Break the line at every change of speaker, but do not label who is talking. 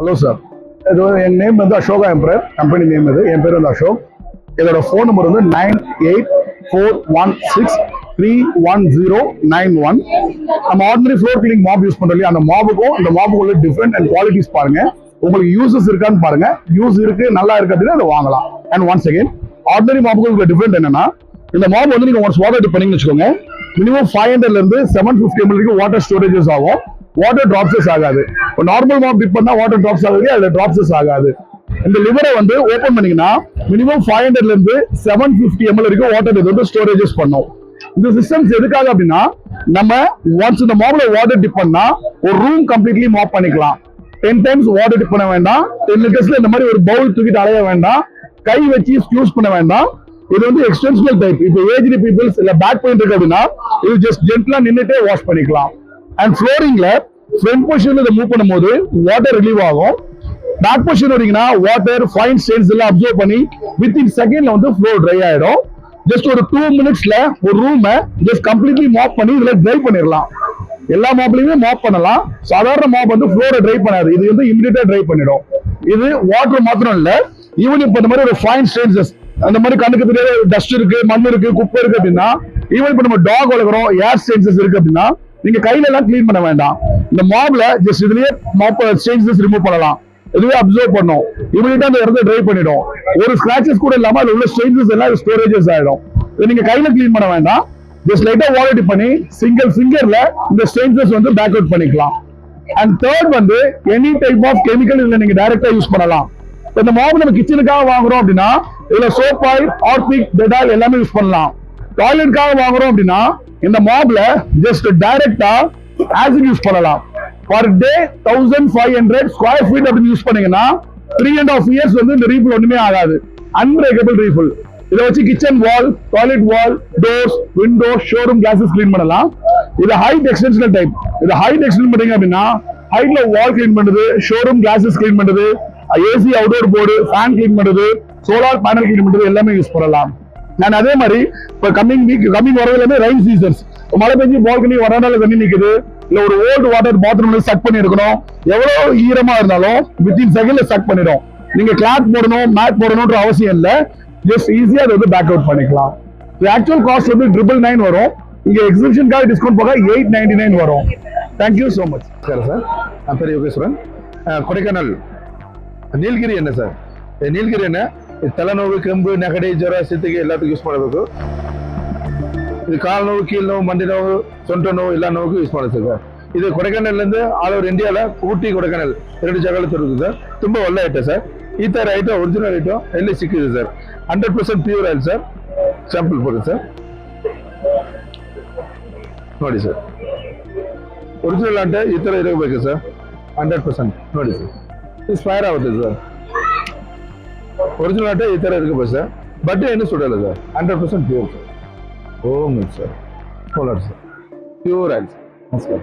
Hello, sir. My name is Ashok Emperor. Company name is Emperor Ashok. இதோட phone number வந்து 9841631091. நம்ம ordinary floor cleaning mop use பண்றோம் இல்லையா, அந்த மாபுக்கும் இந்த மாபுக்குள்ள டிஃபரெண்ட் அண்ட் குவாலிட்டிஸ் பாருங்க. உங்களுக்கு யூசஸ் இருக்கான்னு பாருங்க. யூஸ் இருக்கு, நல்லா இருக்கு அப்படின்னா அதை வாங்கலாம். அண்ட் ஒன்ஸ் அகைன் ஆர்டினரி மாபுக்கு டிஃபரெண்ட் என்னன்னா, இந்த மாப் வந்து நீங்க ஒன்ஸ் வாட்டர் டிப் பண்ணீங்கன்னு வச்சுக்கோங்க, மினிமம் 500 இருந்து 750 ml வரைக்கும் வாட்டர் ஸ்டோரேஜஸ் ஆகும். வாட்டர் டிராப்ஸஸ் ஆகாது. இப்போ நார்மல் மாப் டிப் பண்ணா வாட்டர் டிராப்ஸ் ஆகுது, அதுல டிராப்ஸஸ் ஆகாது. இந்த லிவரை வந்து ஓபன் பண்ணீங்கன்னா மினிமம் 500 இருந்து 750 ml வரைக்கும் வாட்டர் இது வந்து ஸ்டோரேஜஸ் பண்ணும். இந்த சிஸ்டம்ஸ் எதுக்காக அப்படின்னா, நம்ம ஒன்ஸ் இந்த மாப்ல வாட்டர் டிப் பண்ணா ஒரு ரூம் கம்ப்ளீட்லி மாப் பண்ணிக்கலாம். 10 டைம்ஸ் வாட்டர் டிப் பண்ண வேண்டாம். 10 லிட்டர்ஸ்ல இந்த மாதிரி ஒரு பவுல் தூக்கிட்டு அலைய வேண்டாம். கை வச்சு யூஸ் பண்ண வேண்டாம். இது வந்து எக்ஸ்டென்ஷனல் டைப். இப்போ ஏஜ்டு பீப்புள்ஸ் இல்ல பேக் பெயின் இருக்கு அப்படின்னா இது ஜஸ்ட் ஜென்ட்லா நின்னுட்டே வாஷ் பண்ணிக்கலாம். அண்ட் ஃப்ளோரிங்ல ஃப்ரண்ட் பொசிஷன்ல இதை மூவ் பண்ணும்போது வாட்டர் ரிலீவ் ஆகும். பேக் பொசிஷன் வரீங்கன்னா வாட்டர் ஃபைன் ஸ்டெயின்ஸ் எல்லாம் அப்சர்வ் பண்ணி வித்தின் செகண்ட்ல வந்து ஃப்ளோர் ட்ரை ஆயிடும். ஜஸ்ட் ஒரு 2 மினிட்ஸ்ல ஒரு ரூமை ஜஸ்ட் கம்ப்ளீட்லி மாப் பண்ணி இதுல ட்ரை பண்ணிடலாம். எல்லா மாப்லயுமே மாப் பண்ணலாம். சாதாரண மாப் வந்து ஃப்ளோரை ட்ரை பண்ணாது, இது வந்து இமிடியேட்டா ட்ரை பண்ணிடும். இது வாட்டர் மாத்திரம் இல்ல, ஈவன் இப்ப இந்த மாதிரி ஒரு ஃபைன் ஸ்டெயின்ஸ் அந்த மாதிரி கண்ணுக்கு தெரியாத டஸ்ட் இருக்கு, மண் இருக்கு, குப்பை இருக்கு அப்படின்னா, ஈவன் இப்ப நம்ம டாக் வளர்க்குறோம், ஏர் ஸ்டெயின்சஸ் இருக்கு அப்படின்னா நீங்க கையில எல்லாம் கிளீன் பண்ண வேண்டாம். இந்த மாப்ல ஜஸ்ட் இதுலயே மாப் ஸ்டெயின்சஸ் ரிமூவ் பண்ணலாம். இதுவே அப்சர்வ் பண்ணும், இமிடியேட்டா அந்த இடத்த ட்ரை பண்ணிடும். ஒரு ஸ்கிராச்சஸ் கூட இல்லாம அதுல உள்ள ஸ்டெயின்சஸ் எல்லாம் ஸ்டோரேஜஸ் ஆயிடும். இது நீங்க கையில கிளீன் பண்ண வேண்டாம். ஜஸ்ட் லைட்டா வாட்டர் டிப் பண்ணி சிங்கிள் ஃபிங்கர்ல இந்த ஸ்டெயின்சஸ் வந்து பேக் அவுட் பண்ணிக்கலாம். அண்ட் தேர்ட் வந்து எனி டைப் ஆஃப் கெமிக்கல் இதுல நீங்க டைரக்டா யூஸ் பண்ணலாம். இந்த மாப் நம்ம கிச்சனுக்காக வாங்குறோம் அப்படின்னா இதுல சோப் ஆயில், ஹார்பிக், டெட்டால் எல்லாமே யூஸ் பண்ணலாம். டாய்லெட்காக வாங்குறோம் அப்படின்னா இந்த மாப்ல ஜஸ்ட் டைரக்டா ஆசிட் யூஸ் பண்ணலாம். பர் டே 1500 ஸ்கொயர் ஃபீட் அப்படின்னு யூஸ் பண்ணீங்கன்னா 3.5 இயர்ஸ் வந்து இந்த ரீஃபில் ஒண்ணுமே ஆகாது. Unbreakable refill. இதை வச்சு kitchen wall, toilet wall, doors, window, showroom glasses clean பண்ணலாம். இது ஹைட் எக்ஸ்டென்ஷனல் டைப். இது ஹைட் எக்ஸ்டென்ட் பண்ணீங்க அப்படின்னா ஹைட்ல வால் கிளீன் பண்றது, ஷோரூம் கிளாஸஸ் கிளீன் பண்றது, AC outdoor board, fan clean பண்றது, சோலார் பேனல் கிளீன் பண்றது எல்லாமே யூஸ் பண்ணலாம். அண்ட் அதே மாதிரி இப்ப கம்மிங் வரதுல ரைன் சீசன்ஸ், மழை பெஞ்சு பால்கனி வராண்டால தண்ணி நிக்குது, இல்ல ஒரு ஓல்டு வாட்டர் பாத்ரூம்ல சக் பண்ணி இருக்கணும், எவ்வளவு ஈரமா இருந்தாலும் வித்தின் செகண்ட்ல சக் பண்ணிடும். நீங்க கிளாத் போடணும், மேட் போடணும்ன்ற அவசியம் இல்ல. ஜஸ்ட் ஈஸியா அதை வந்து பேக் அவுட் பண்ணிக்கலாம். ஆக்சுவல் காஸ்ட் வந்து 999 வரும். இங்க எக்ஸிபிஷனுக்காக டிஸ்கவுண்ட் போக 899 வரும். Thank you so much.
சார் நான் பேர் யோகேஸ்வரன். கொடைக்கானல் நீலகிரி எண்ணெய் சார். நீலகிரி எண்ணெய் தலைநோவு, கெம்பு, நெகடை, ஜுர, சித்துக்கு எல்லாத்துக்கும் யூஸ் பண்ணಬೇಕು. இது கால் நோவு, கீழ் நோவு, மண்டி நோவு, சொந்த நோவு எல்லா நோவுக்கும் யூஸ் பண்ணுது சார். இது கொடைக்கானல்லேருந்து ஆல் ஓவர் இந்தியாவில் ஊட்டி, கொடைக்கானல் 2 ஜாಗಾல இருக்குது சார். ತುಂಬ ಒಳ್ಳೆ ಐಟಮ್ ಸರ್. ಈ ಥರ ಐಟಮ್ ಒರಿಜಿನಲ್ ಐಟಮ್ ಎಲ್ಲಿ ಸಿಕ್ಕಿದೆ sir. 100% pure oil sir. Sample ಕೊಡಿ ಸರ್, ನೋಡಿ ಸರ್. ಒರಿಜಿನಲ್ అంటే ಈ ಥರ ಇರಬೇಕು ಸರ್. 100% ನೋಡಿ ಸರ್. ಇದು ಸ್ಪೈರ್ ಆಗುತ್ತೆ ಸರ್. ಒರಿಜಿನಲ್ అంటే ಈ ಥರ ಇರಬೇಕು ಸರ್. ಬಟ್ಟೆ ಏನು ಸುಡಲ್ಲ ಸರ್. 100% pure sir. ಓಮ್ sir. Kolar sir. Pure oil sir. ನಮಸ್ಕಾರ.